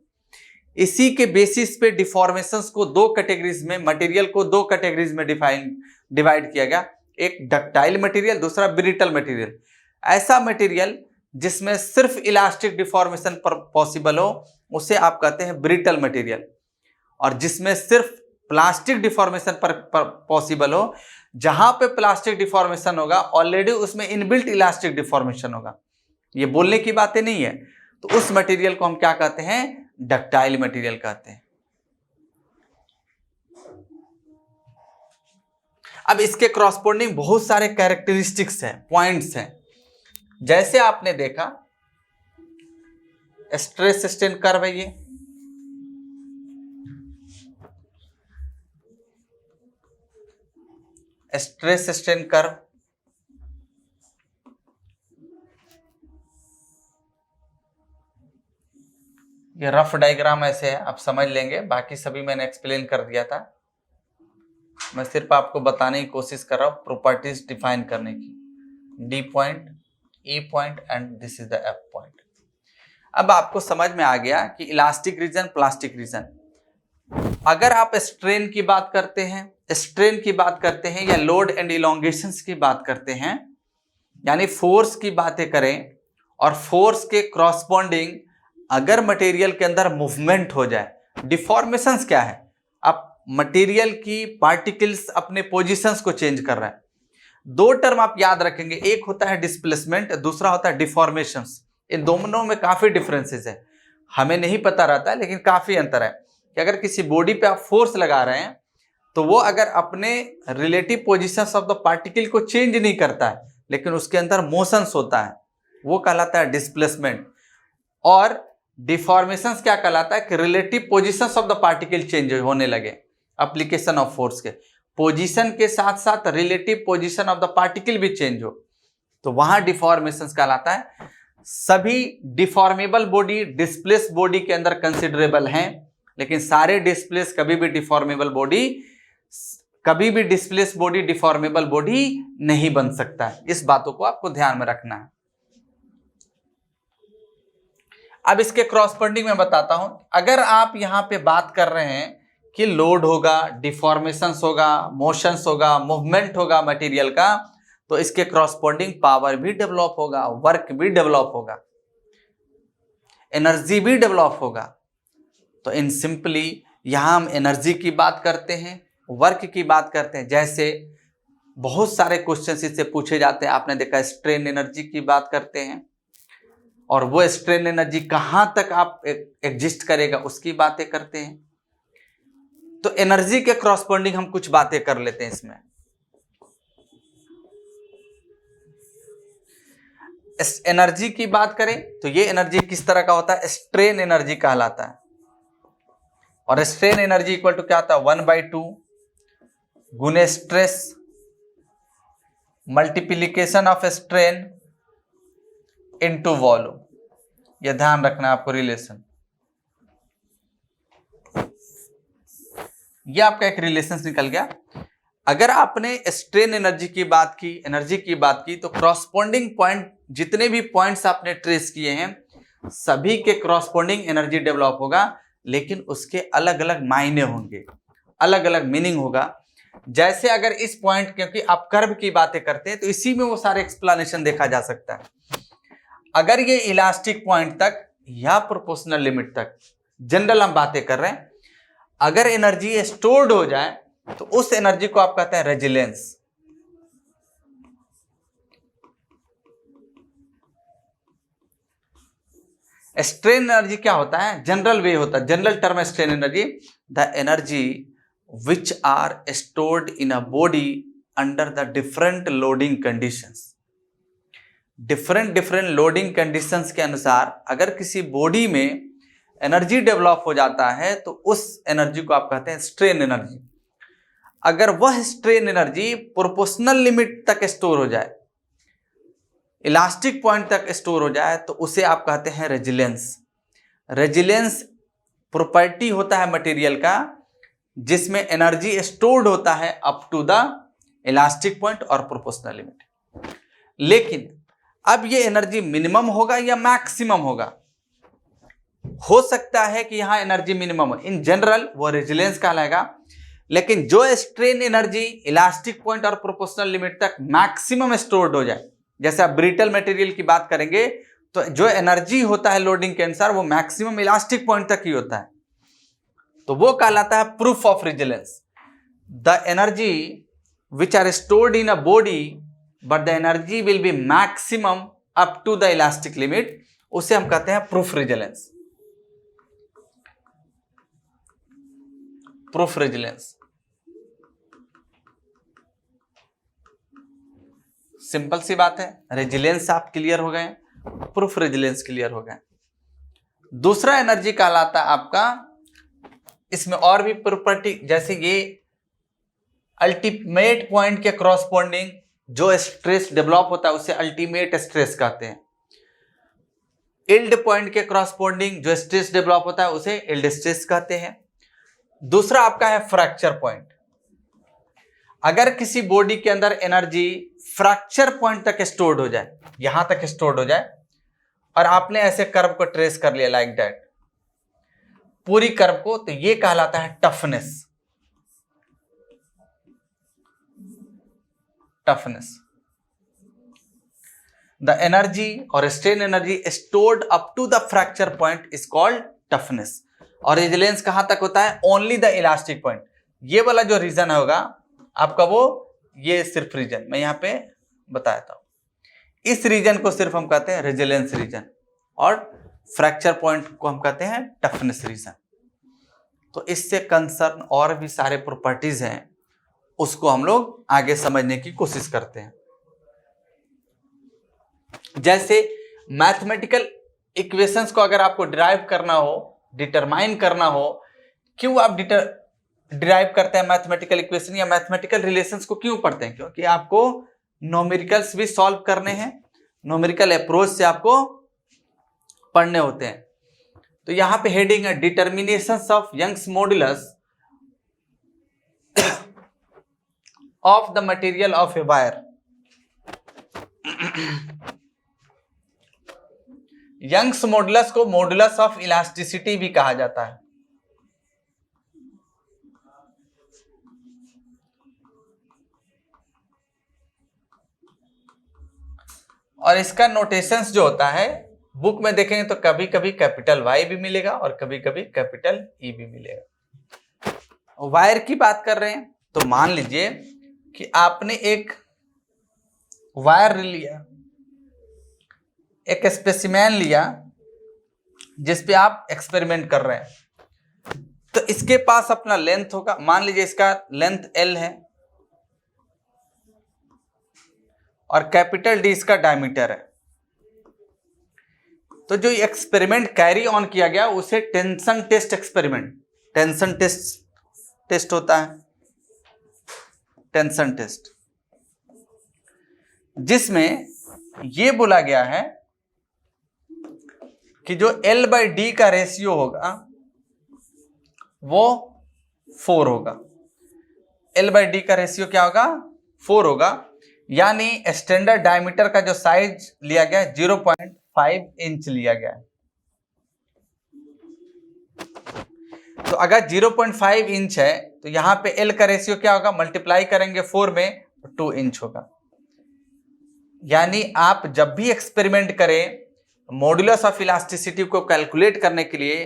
इसी के बेसिस पे डिफॉर्मेशंस को दो कैटेगरीज में, मटेरियल को दो कैटेगरीज में डिवाइड किया गया, एक डक्टाइल मटेरियल, दूसरा ब्रिटल मटेरियल। ऐसा मटेरियल जिसमें सिर्फ इलास्टिक डिफॉर्मेशन पर पॉसिबल हो उसे आप कहते हैं ब्रिटल मटेरियल, और जिसमें सिर्फ प्लास्टिक डिफॉर्मेशन पर पॉसिबल हो, जहां पे प्लास्टिक डिफॉर्मेशन होगा ऑलरेडी उसमें इनबिल्ट इलास्टिक डिफॉर्मेशन होगा, ये बोलने की बातें नहीं है, तो उस मटेरियल को हम क्या कहते हैं? डक्टाइल मटेरियल कहते हैं। अब इसके क्रॉसपोर्डिंग बहुत सारे कैरेक्टरिस्टिक्स हैं, पॉइंट्स हैं। जैसे आपने देखा स्ट्रेस स्ट्रेन कर्व है, ये स्ट्रेस स्ट्रेन कर्व, ये रफ डायग्राम ऐसे है, आप समझ लेंगे, बाकी सभी मैंने एक्सप्लेन कर दिया था, मैं सिर्फ आपको बताने की कोशिश कर रहा हूं, प्रॉपर्टीज डिफाइन करने की। D point, E point and this is the F point. अब आपको समझ में आ गया कि इलास्टिक रीजन, प्लास्टिक रीजन। अगर आप स्ट्रेन की बात करते हैं, या लोड एंड इलोंगेशंस की बात करते हैं, यानी फोर्स की बातें करें, और फोर्स के क्रॉसपोंडिंग अगर मटेरियल के अंदर मूवमेंट हो जाए, डिफॉर्मेशंस क्या है? अब मटेरियल की पार्टिकल्स अपने पोजीशंस को चेंज कर रहा है। दो टर्म आप याद रखेंगे, एक होता है डिस्प्लेसमेंट, दूसरा होता है डिफॉर्मेशंस। इन दोनों में काफी डिफरेंसेस है, हमें नहीं पता रहता है, लेकिन काफी अंतर है कि अगर किसी बॉडी पे आप फोर्स लगा रहे हैं तो वो अगर अपने relative positions of the particle को चेंज नहीं करता है, लेकिन उसके अंदर मोशंस होता है, वो कहलाता है डिस्प्लेसमेंट। और डिफॉर्मेशंस क्या कहलाता है? कि relative positions of the particle change होने लगे, एप्लीकेशन ऑफ फोर्स के पोजीशन के साथ साथ relative position of the particle भी चेंज हो, तो वहां डिफॉर्मेशंस कहलाता है। सभी डिफॉर्मेबल बॉडी डिस्प्लेस बॉडी के अंदर कंसिडरेबल हैं, लेकिन सारे डिस्प्लेस कभी भी डिस्प्लेस बॉडी डिफॉर्मेबल बॉडी नहीं बन सकता है। इस बातों को आपको ध्यान में रखना है। अब इसके क्रॉसपोंडिंग में बताता हूं, अगर आप यहां पे बात कर रहे हैं कि लोड होगा, डिफॉर्मेशंस होगा, मोशंस होगा, मूवमेंट होगा मटेरियल का, तो इसके क्रॉसपोंडिंग पावर भी डेवलप होगा, वर्क भी डेवलप होगा, एनर्जी भी डेवलप होगा। तो इन सिंपली यहां हम एनर्जी की बात करते हैं, वर्क की बात करते हैं। जैसे बहुत सारे क्वेश्चन इससे पूछे जाते हैं, आपने देखा स्ट्रेन एनर्जी की बात करते हैं, और वो स्ट्रेन एनर्जी कहां तक आप एग्जिस्ट करेगा उसकी बातें करते हैं। तो एनर्जी के क्रॉसपोंडिंग हम कुछ बातें कर लेते हैं इसमें। एनर्जी की बात करें तो ये एनर्जी किस तरह का होता है? स्ट्रेन एनर्जी कहलाता है, और स्ट्रेन एनर्जी इक्वल टू क्या होता है? 1/2 गुने stress multiplication of strain into volume. ये ध्यान रखना है आपको रिलेशन। ये आपका एक रिलेशन निकल गया। अगर आपने स्ट्रेन एनर्जी की बात की, एनर्जी की बात की, तो क्रॉसपोंडिंग पॉइंट, जितने भी पॉइंट्स आपने ट्रेस किए हैं सभी के क्रॉसपोंडिंग एनर्जी डेवलप होगा, लेकिन उसके अलग अलग मायने होंगे, अलग अलग मीनिंग होगा। जैसे अगर इस पॉइंट, क्योंकि आप कर्व की बातें करते हैं तो इसी में वो सारे एक्सप्लेनेशन देखा जा सकता है। अगर ये इलास्टिक पॉइंट तक या प्रोपोर्शनल लिमिट तक, जनरल हम बातें कर रहे हैं, अगर एनर्जी स्टोर्ड हो जाए तो उस एनर्जी को आप कहते हैं रेजिलियंस। स्ट्रेन एनर्जी क्या होता है? जनरल वे होता है, जनरल टर्म है strain energy, the energy which are stored in a body under the different loading conditions. Different loading conditions के अनुसार अगर किसी बॉडी में एनर्जी डेवलप हो जाता है तो उस एनर्जी को आप कहते हैं स्ट्रेन एनर्जी। अगर वह स्ट्रेन एनर्जी प्रोपोर्शनल लिमिट तक स्टोर हो जाए, इलास्टिक पॉइंट तक स्टोर हो जाए, तो उसे आप कहते हैं रेजिलियंस। रेजिलियंस प्रॉपर्टी होता है मटेरियल का जिसमें एनर्जी स्टोर्ड होता है up to the elastic point और प्रोपोर्शनल लिमिट। लेकिन अब ये एनर्जी मिनिमम होगा या मैक्सिमम होगा? हो सकता है कि यहां एनर्जी मिनिमम हो, इन जनरल वो रेजिलियंस कहलाएगा। लेकिन जो स्ट्रेन एनर्जी इलास्टिक पॉइंट और प्रोपोर्शनल लिमिट तक मैक्सिमम स्टोर्ड हो जाए, जैसे आप ब्रिटल मटेरियल की बात करेंगे तो जो एनर्जी होता है लोडिंग के अनुसार वो मैक्सिमम इलास्टिक पॉइंट तक ही होता है, तो वो कहलाता है proof of resilience. The energy which are stored in a body but the energy will be maximum up to the elastic limit, उसे हम कहते हैं proof resilience. Proof resilience simple सी बात है। रेजिलियंस आप क्लियर हो गए, प्रूफ रेजिलियंस क्लियर हो गए। दूसरा एनर्जी कहलाता है आपका, इसमें और भी प्रॉपर्टी, जैसे ये अल्टीमेट पॉइंट के क्रॉसपोंडिंग जो स्ट्रेस डेवलप होता है उसे अल्टीमेट स्ट्रेस कहते हैं। इल्ड पॉइंट के क्रॉसपोंडिंग जो स्ट्रेस डेवलप होता है उसे इल्ड स्ट्रेस कहते हैं। दूसरा आपका है फ्रैक्चर पॉइंट। अगर किसी बॉडी के अंदर एनर्जी फ्रैक्चर पॉइंट तक स्टोर्ड हो जाए, यहां तक स्टोर्ड हो जाए, और आपने ऐसे कर्व को ट्रेस कर लिया लाइक दैट, पूरी कर्व को, तो ये कहलाता है टफनेस। टफनेस, द एनर्जी और strain energy stored up to the fracture point is called toughness. और रेजिलियंस कहां तक होता है? Only the elastic point. ये वाला जो रीजन होगा आपका, वो ये सिर्फ रीजन मैं यहां पे बताता हूं, इस रीजन को सिर्फ हम कहते हैं रेजिलियंस रीजन, और फ्रैक्चर पॉइंट को हम कहते हैं टफनेस रीजन। तो इससे कंसर्न और भी सारे प्रॉपर्टीज हैं, उसको हम लोग आगे समझने की कोशिश करते हैं। जैसे मैथमेटिकल इक्वेशंस को अगर आपको डिराइव करना हो, डिटरमाइन करना हो, क्यों आप डिराइव करते हैं मैथमेटिकल इक्वेशन या मैथमेटिकल रिलेशंस को क्यों पढ़ते हैं? क्योंकि आपको न्यूमेरिकल्स भी सॉल्व करने हैं, न्यूमेरिकल अप्रोच से आपको पढ़ने होते हैं। तो यहां पे हेडिंग है determinations of Young's modulus of the material of a wire. Young's modulus को मॉडुलस ऑफ इलास्टिसिटी भी कहा जाता है। और इसका नोटेशंस जो होता है बुक में देखेंगे तो कभी कभी कैपिटल वाई भी मिलेगा और कभी कभी कैपिटल ई भी मिलेगा। वायर की बात कर रहे हैं तो मान लीजिए कि आपने एक वायर लिया, एक स्पेसिमेन लिया जिस पे आप एक्सपेरिमेंट कर रहे हैं, तो इसके पास अपना लेंथ होगा, मान लीजिए इसका लेंथ L है और कैपिटल D इसका डायमीटर है। तो जो एक्सपेरिमेंट कैरी ऑन किया गया उसे tension test experiment, tension test होता है, टेंशन टेस्ट, जिसमें यह बोला गया है कि जो L/D का रेशियो होगा वो 4 होगा। L/D का रेशियो क्या होगा? 4 होगा। यानी स्टैंडर्ड डायमीटर का जो साइज लिया गया है 0.5 इंच लिया गया है। तो अगर 0.5 इंच है तो यहां पे L का रेशियो क्या होगा? मल्टीप्लाई करेंगे 4 में, 2 इंच होगा। यानी आप जब भी एक्सपेरिमेंट करें मॉड्यूलस ऑफ इलास्टिसिटी को कैलकुलेट करने के लिए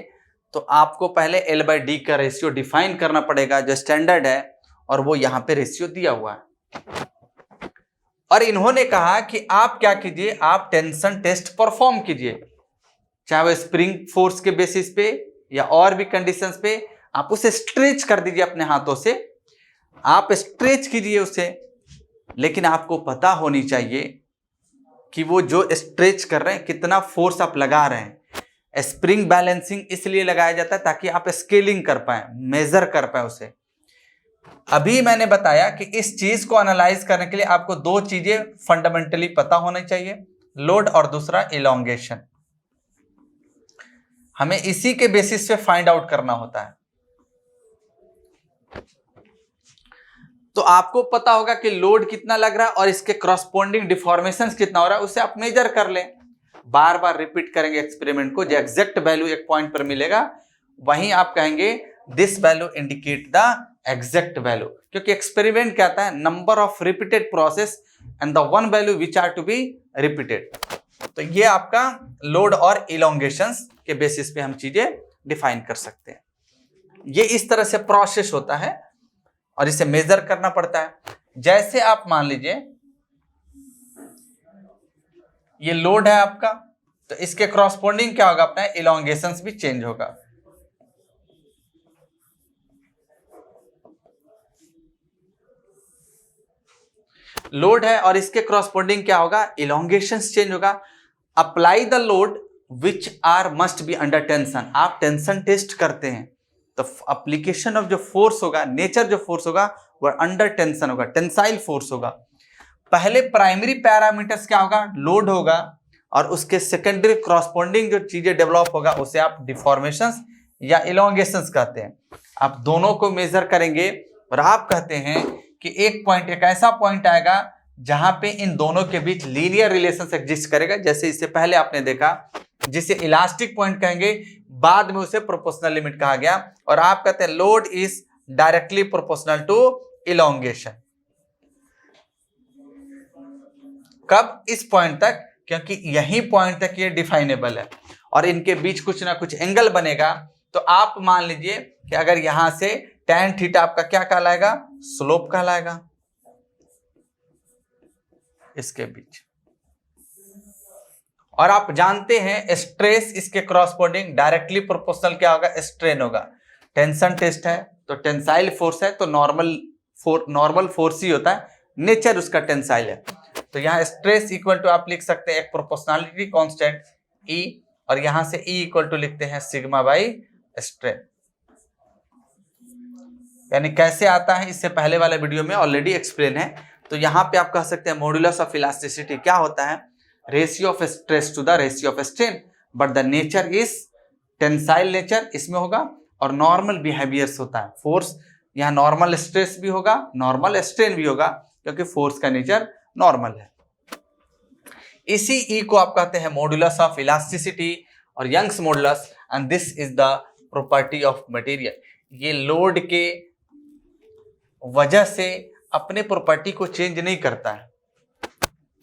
तो आपको पहले L/D का रेशियो डिफाइन करना पड़ेगा जो स्टैंडर्ड है, और वो यहां पे रेशियो दिया हुआ है। और इन्होंने कहा कि आप क्या कीजिए, आप टेंशन टेस्ट परफॉर्म कीजिए, चाहे वो स्प्रिंग फोर्स के बेसिस पे या और भी कंडीशंस पे, आप उसे स्ट्रेच कर दीजिए अपने हाथों से, आप स्ट्रेच कीजिए उसे। लेकिन आपको पता होनी चाहिए कि वो जो स्ट्रेच कर रहे हैं कितना फोर्स आप लगा रहे हैं। स्प्रिंग बैलेंसिंग इसलिए लगाया जाता है ताकि आप स्केलिंग कर पाए, मेजर कर पाए उसे। अभी मैंने बताया कि इस चीज को एनालाइज करने के लिए आपको दो चीजें फंडामेंटली पता होनी चाहिए, लोड और दूसरा इलोंगेशन। हमें इसी के बेसिस पे फाइंड आउट करना होता है। तो आपको पता होगा कि लोड कितना लग रहा है और इसके करस्पॉन्डिंग डिफॉर्मेशन कितना हो रहा है, उसे आप मेजर कर लें। बार बार रिपीट करेंगे एक्सपेरिमेंट को, जो एग्जैक्ट वैल्यू एक पॉइंट पर मिलेगा वहीं आप कहेंगे this value indicate the exact value, क्योंकि एक्सपेरिमेंट क्या आता है, number of repeated process and the one value which are to be repeated. तो ये आपका लोड और इलोंगेशंस के बेसिस पे हम चीजें डिफाइन कर सकते हैं। ये इस तरह से प्रोसेस होता है और इसे मेजर करना पड़ता है। जैसे आप मान लीजिए ये लोड है आपका, तो इसके करस्पॉन्डिंग क्या होगा, अपना इलोंगेशंस भी चेंज होगा। लोड है और इसके करस्पॉन्डिंग क्या होगा, इलोंगेशंस चेंज होगा। Apply the load which are must be under tension. आप टेंशन टेस्ट करते हैं तो एप्लीकेशन ऑफ जो फोर्स होगा, नेचर जो फोर्स होगा वह अंडर टेंशन होगा, टेंसाइल फोर्स होगा। पहले प्राइमरी पैरामीटर्स क्या होगा, लोड होगा, और उसके सेकेंडरी करस्पॉन्डिंग जो चीजें डेवलप होगा उसे आप डिफॉर्मेशंस या इलोंगेशंस कहते हैं। आप दोनों को मेजर करेंगे और आप कहते हैं कि एक पॉइंट, एक ऐसा पॉइंट आएगा जहां पे इन दोनों के बीच लीनियर रिलेशंस एग्जिस्ट करेगा, जैसे इससे पहले आपने देखा, जिसे इलास्टिक पॉइंट कहेंगे, बाद में उसे प्रोपोर्शनल लिमिट कहा गया। और आप कहते हैं load is directly proportional to elongation. कब? इस पॉइंट तक, क्योंकि यही पॉइंट तक ये डिफाइनेबल है और इनके बीच कुछ ना कुछ एंगल बनेगा। तो आप मान लीजिए कि अगर यहां से tan थीटा आपका क्या कहलाएगा, स्लोप कहलाएगा इसके बीच। और आप जानते हैं स्ट्रेस इसके करस्पॉन्डिंग डायरेक्टली प्रोपोर्शनल क्या होगा, स्ट्रेन होगा। टेंशन टेस्ट है तो टेंसाइल फोर्स है तो नॉर्मल फोर्स ही होता है, नेचर उसका टेंसाइल है। तो यहाँ स्ट्रेस इक्वल टू आप लिख सकते हैं एक प्रोपोर्शनलिटी कांस्टेंट E, और यहां से E इक्वल टू लिखते हैं सिग्मा बाई स्ट्रेन। यानी कैसे आता है, इससे पहले वाले वीडियो में ऑलरेडी एक्सप्लेन है। तो यहाँ पे आप कह सकते हैं मॉड्यूलस ऑफ इलास्टिसिटी क्या होता है, ratio of stress to the ratio of strain, but the nature is tensile nature इसमें होगा, और नॉर्मल बिहेवियर्स होता है। फोर्स यहाँ नॉर्मल स्ट्रेस भी होगा, नॉर्मल स्ट्रेन भी होगा, क्योंकि फोर्स का नेचर नॉर्मल है। इसी E को आप कहते हैं मॉड्यूलस ऑफ इलास्टिसिटी और Young's modulus, and this is the property of material. ये लोड के वजह से अपने प्रॉपर्टी को चेंज नहीं करता है,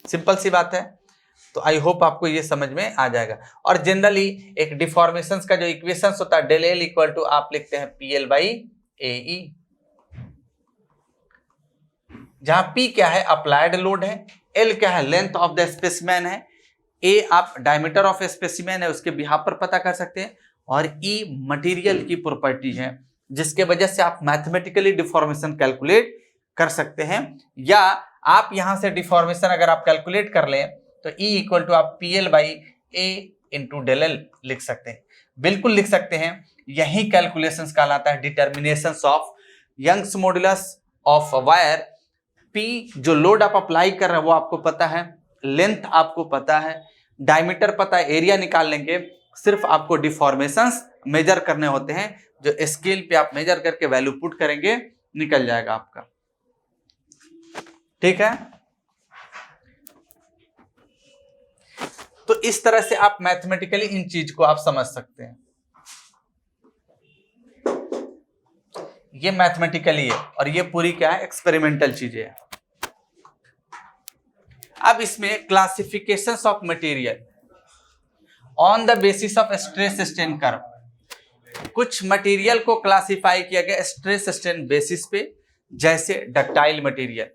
सिंपल सी बात है। तो आई होप आपको ये समझ में आ जाएगा। और जनरली एक डिफॉर्मेशंस का जो इक्वेशंस होता है, डेल एल इक्वल टू आप लिखते हैं PL बाई AE, जहां P क्या है, अप्लाइड लोड है, L क्या है, लेंथ ऑफ द स्पेसिमेन है, A आप डायमीटर ऑफ स्पेसिमेन है उसके बिहाफ पर पता कर सकते हैं, और E मटेरियल की प्रॉपर्टी है जिसके वजह से आप मैथमेटिकली डिफॉर्मेशन कैलकुलेट कर सकते हैं। या आप यहां से डिफॉर्मेशन अगर आप कैलकुलेट कर लें तो E इक्वल टू आप PL by A into del L लिख सकते हैं, बिल्कुल लिख सकते हैं। यही कैलकुलेशंस कहलाता है determinations of Young's modulus of wire. P जो लोड आप अप्लाई कर रहे हैं वो आपको पता है, लेंथ आपको पता है, डायमीटर पता है, एरिया निकाल लेंगे, सिर्फ आपको डिफॉर्मेशंस मेजर करने होते हैं, जो स्केल पे आप मेजर करके वैल्यू पुट करेंगे निकल जाएगा आपका। ठीक है, तो इस तरह से आप मैथमेटिकली इन चीज को आप समझ सकते हैं। ये मैथमेटिकली है और ये पूरी क्या है, एक्सपेरिमेंटल चीजें है। अब इसमें classifications of material on the basis of stress strain curve. कुछ मटेरियल को क्लासिफाई किया गया स्ट्रेस स्ट्रेन बेसिस पे, जैसे डक्टाइल मटेरियल।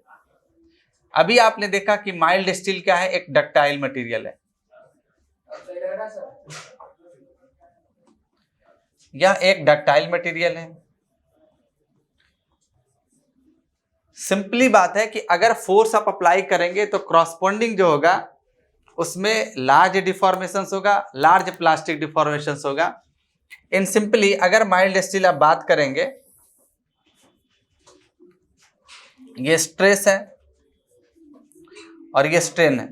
अभी आपने देखा कि माइल्ड स्टील क्या है, एक डक्टाइल मटेरियल है। यह एक डक्टाइल मटेरियल है। सिंपली बात है कि अगर फोर्स आप अप्लाई करेंगे तो क्रॉसपोंडिंग जो होगा उसमें लार्ज डिफॉर्मेशंस होगा, लार्ज प्लास्टिक डिफॉर्मेशंस होगा। इन सिंपली अगर माइल्ड स्टील आप बात करेंगे, ये स्ट्रेस है और ये स्ट्रेन है।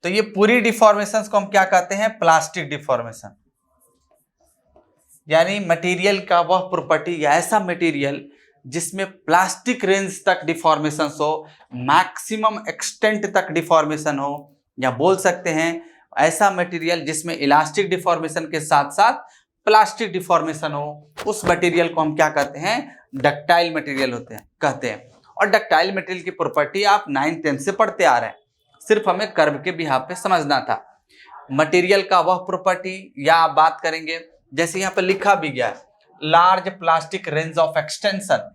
तो ये पूरी डिफॉर्मेशंस को हम क्या कहते हैं, प्लास्टिक डिफॉर्मेशन। यानी मटेरियल का वह प्रॉपर्टी या ऐसा मटेरियल जिसमें प्लास्टिक रेंज तक डिफॉर्मेशन हो, मैक्सिमम एक्सटेंट तक डिफॉर्मेशन हो, या बोल सकते हैं ऐसा मटेरियल जिसमें इलास्टिक डिफॉर्मेशन के साथ साथ प्लास्टिक डिफॉर्मेशन हो, उस मटेरियल को हम क्या कहते हैं, डक्टाइल मटेरियल कहते हैं। और डक्टाइल मटेरियल की प्रॉपर्टी आप 9th-10th से पढ़ते आ रहे हैं, सिर्फ हमें कर्व के बिहाफ पे समझना था। मटेरियल का वह प्रॉपर्टी, या आप बात करेंगे जैसे यहाँ पर लिखा भी गया है, large plastic range of extension.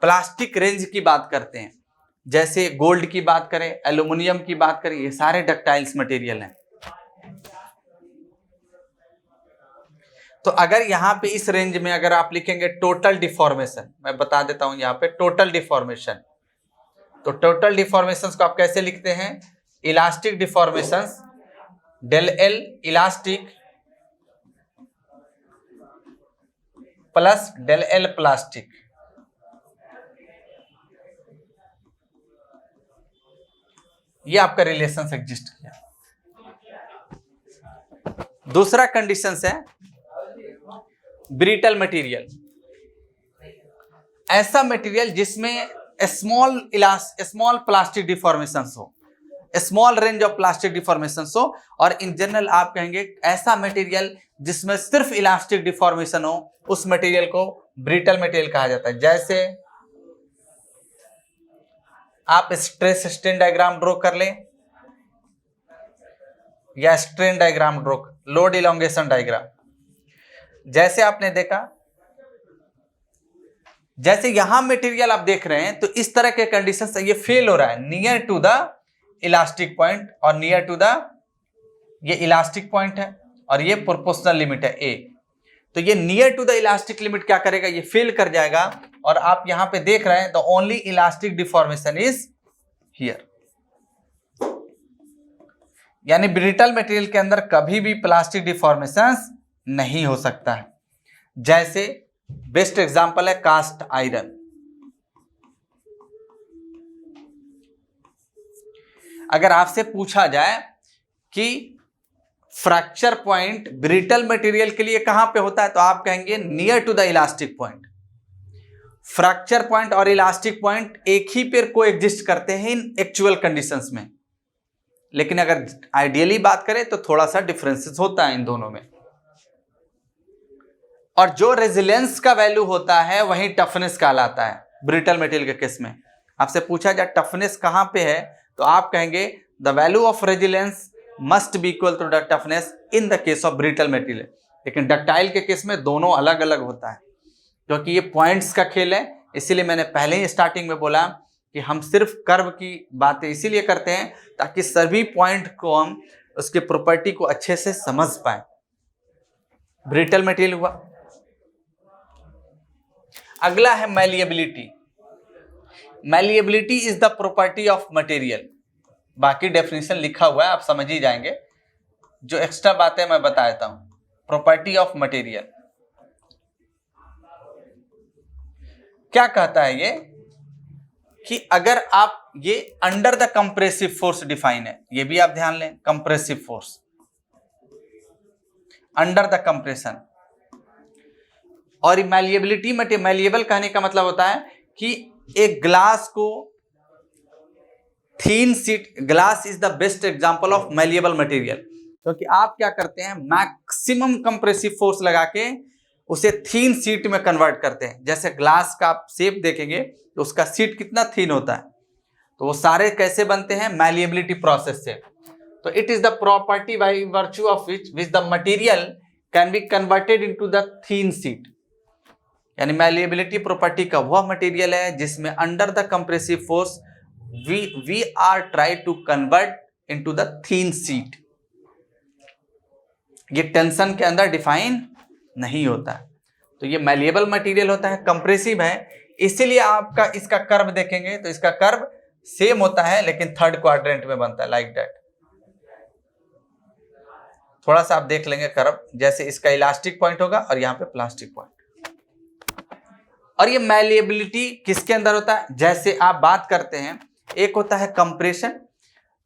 Plastic range की बात करते हैं, जैसे गोल्ड की बात करें, एल्यूमिनियम की बात करें, ये सारे डक्टाइल्स मटेरियल हैं। तो अगर यहाँ पे इस रेंज में अगर आप लिखेंगे टोटल डिफॉर्मेशन, मैं बता देता हूं यहाँ पे टोटल डिफॉर्मेशन, तो टोटल डिफॉर्मेशन को आप कैसे लिखते हैं, elastic deformation del L elastic plus del L plastic. ये आपका रिलेशन एग्जिस्ट किया। दूसरा कंडीशन है ब्रिटल मटेरियल, ऐसा मटेरियल जिसमें स्मॉल प्लास्टिक डिफॉर्मेशंस हो, small range of plastic deformations हो, और इन जनरल आप कहेंगे ऐसा मटेरियल जिसमें सिर्फ इलास्टिक डिफॉर्मेशन हो, उस मटेरियल को ब्रिटल मटेरियल कहा जाता है। जैसे आप स्ट्रेस स्ट्रेन डायग्राम ड्रॉ कर लें, या strain diagram draw, load elongation diagram. जैसे आपने देखा, जैसे यहां मटेरियल आप देख रहे हैं, तो इस तरह के कंडीशन से ये फेल हो रहा है near to the elastic point, और नियर टू द, ये इलास्टिक पॉइंट है और ये प्रोपोर्शनल लिमिट है ए। तो ये near to the elastic limit क्या करेगा, ये फेल कर जाएगा, और आप यहां पे देख रहे हैं the only elastic deformation is here. यानी ब्रिटल मटेरियल के अंदर कभी भी प्लास्टिक डिफॉर्मेशंस नहीं हो सकता है। जैसे बेस्ट एग्जांपल है कास्ट आयरन। अगर आपसे पूछा जाए कि फ्रैक्चर पॉइंट ब्रिटल मटेरियल के लिए कहां पे होता है, तो आप कहेंगे near to the elastic point. Fracture point और इलास्टिक पॉइंट एक ही पेर को एग्जिस्ट करते हैं इन एक्चुअल कंडीशंस में, लेकिन अगर आइडियली बात करें तो थोड़ा सा डिफरेंसेस होता है इन दोनों में। और जो रेजिलेंस का वैल्यू होता है वही टफनेस कहलाता है ब्रिटल मटेरियल के केस में। आपसे पूछा जाए टफनेस कहां पे है, तो आप कहेंगे the value of resilience must be equal to the toughness in the case of brittle material. लेकिन डक्टाइल के केस में दोनों अलग अलग होता है, क्योंकि ये पॉइंट्स का खेल है। इसीलिए मैंने पहले ही स्टार्टिंग में बोला कि हम सिर्फ कर्व की बातें इसीलिए करते हैं ताकि सभी पॉइंट को हम उसके प्रॉपर्टी को अच्छे से समझ पाए। ब्रिटल मटेरियल हुआ। अगला है malleability. Malleability is the property of material. बाकी डेफिनेशन लिखा हुआ है, आप समझ ही जाएंगे। जो एक्स्ट्रा बातें मैं बता देता हूं। प्रॉपर्टी ऑफ मटेरियल क्या कहता है ये, कि अगर आप ये under the compressive force define है, ये भी आप ध्यान लें, compressive force under the compression. और मैलिएबिलिटी, मैलिएबल कहने का मतलब होता है कि एक ग्लास को thin sheet, glass is the best example of malleable material, क्योंकि आप क्या करते हैं, मैक्सिमम कंप्रेसिव फोर्स लगा के उसे थीन शीट में कन्वर्ट करते हैं। जैसे ग्लास का आप शेप देखेंगे तो उसका शीट कितना थीन होता है, तो वो सारे कैसे बनते हैं, मैलिएबिलिटी प्रोसेस से। तो it is the property by virtue of which the material can be converted into the thin sheet. यानी मैलिएबिलिटी प्रॉपर्टी का वह मटेरियल है जिसमें under the compressive force we are try to convert into the thin sheet. ये tension के अंदर define नहीं होता है, तो ये मैलिएबल मटेरियल होता है, कंप्रेसिव है। इसीलिए आपका इसका कर्व देखेंगे तो इसका कर्व सेम होता है लेकिन थर्ड क्वाड्रेंट में बनता है, लाइक दैट। थोड़ा सा आप देख लेंगे कर्व, जैसे इसका इलास्टिक पॉइंट होगा और यहाँ पे प्लास्टिक पॉइंट। और ये मैलिएबिलिटी किसके अंदर होता है, जैसे आप बात करते हैं, एक होता है compression,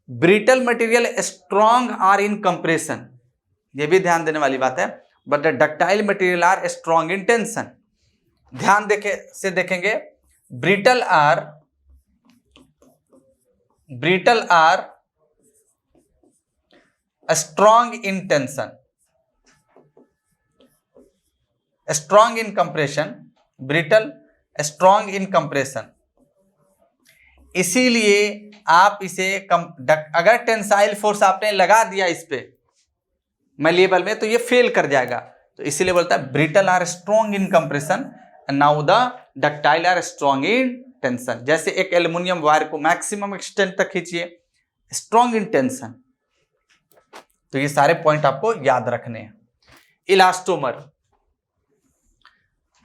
brittle material strong are in compression, ये भी ध्यान देने वाली बात है, but the ductile material are strong in tension. ध्यान देखेंगे, brittle are strong in tension, strong in compression, brittle strong in compression. इसीलिए आप इसे अगर टेंसाइल फोर्स आपने लगा दिया इस पे मैलिएबल में तो ये फेल कर जाएगा, तो इसीलिए बोलता है brittle are strong in compression, now the ductile are strong in tension. जैसे एक एल्युमिनियम वायर को मैक्सिमम एक्सटेंट तक खींचिए, स्ट्रॉन्ग इन टेंशन। तो ये सारे पॉइंट आपको याद रखने हैं। Elastomer,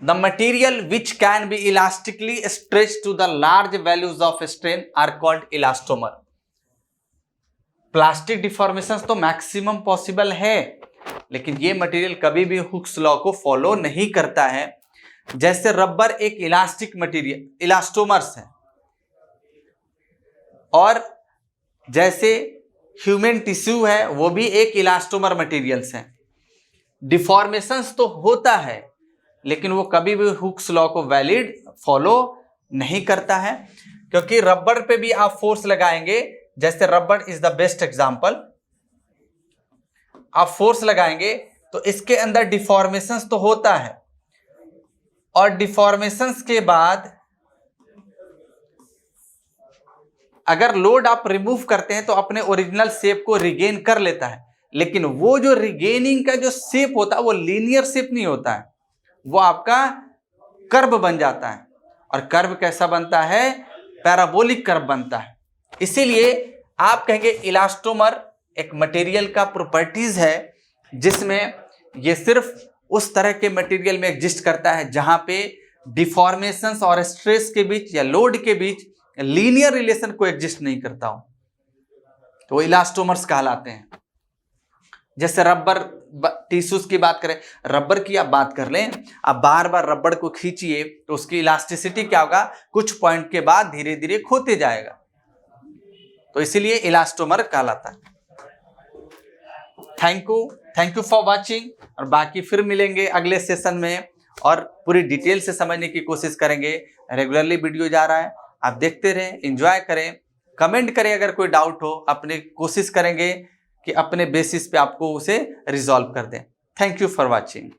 the material which can be elastically stretched to the large values of strain are called elastomer. Plastic deformation तो मैक्सिमम पॉसिबल है, लेकिन ये मटेरियल कभी भी हुक्स लॉ को फॉलो नहीं करता है। जैसे रबर एक इलास्टिक मटेरियल, इलास्टोमर्स है, और जैसे ह्यूमन टिश्यू है वो भी एक इलास्टोमर मटेरियल्स है। डिफॉर्मेशंस तो होता है लेकिन वो कभी भी हुक्स लॉ को वैलिड फॉलो नहीं करता है, क्योंकि रबर पे भी आप फोर्स लगाएंगे, जैसे rubber is the best example, आप फोर्स लगाएंगे तो इसके अंदर डिफॉर्मेशंस तो होता है, और डिफॉर्मेशंस के बाद अगर लोड आप रिमूव करते हैं तो अपने ओरिजिनल शेप को रिगेन कर लेता है, लेकिन वो जो रिगेनिंग का जो शेप होता है वो लीनियर शेप नहीं होता है, वो आपका कर्व बन जाता है। और कर्व कैसा बनता है, पैराबोलिक कर्व बनता है। इसीलिए आप कहेंगे इलास्टोमर एक मटेरियल का प्रॉपर्टीज है जिसमें ये सिर्फ उस तरह के मटेरियल में एग्जिस्ट करता है जहां पे डिफॉर्मेशंस और स्ट्रेस के बीच या लोड के बीच लीनियर रिलेशन को एग्जिस्ट नहीं करता हो, तो वो इलास्टोमर्स कहलाते हैं। जैसे रबर टिश्यूज की बात करें, रबर की आप बात कर लें, आप बार बार रबर को खींचिए तो उसकी इलास्टिसिटी क्या होगा, कुछ पॉइंट के बाद धीरे धीरे खोते जाएगा, तो इसीलिए इलास्टोमर कहलाता है। थैंक यू फॉर वाचिंग, और बाकी फिर मिलेंगे अगले सेशन में और पूरी डिटेल से समझने की कोशिश करेंगे। रेगुलरली वीडियो जा रहा है, आप देखते रहें, एंजॉय करें, कमेंट करें अगर कोई डाउट हो, अपनी कोशिश करेंगे कि अपने बेसिस पे आपको उसे रिजॉल्व कर दें। Thank you for watching.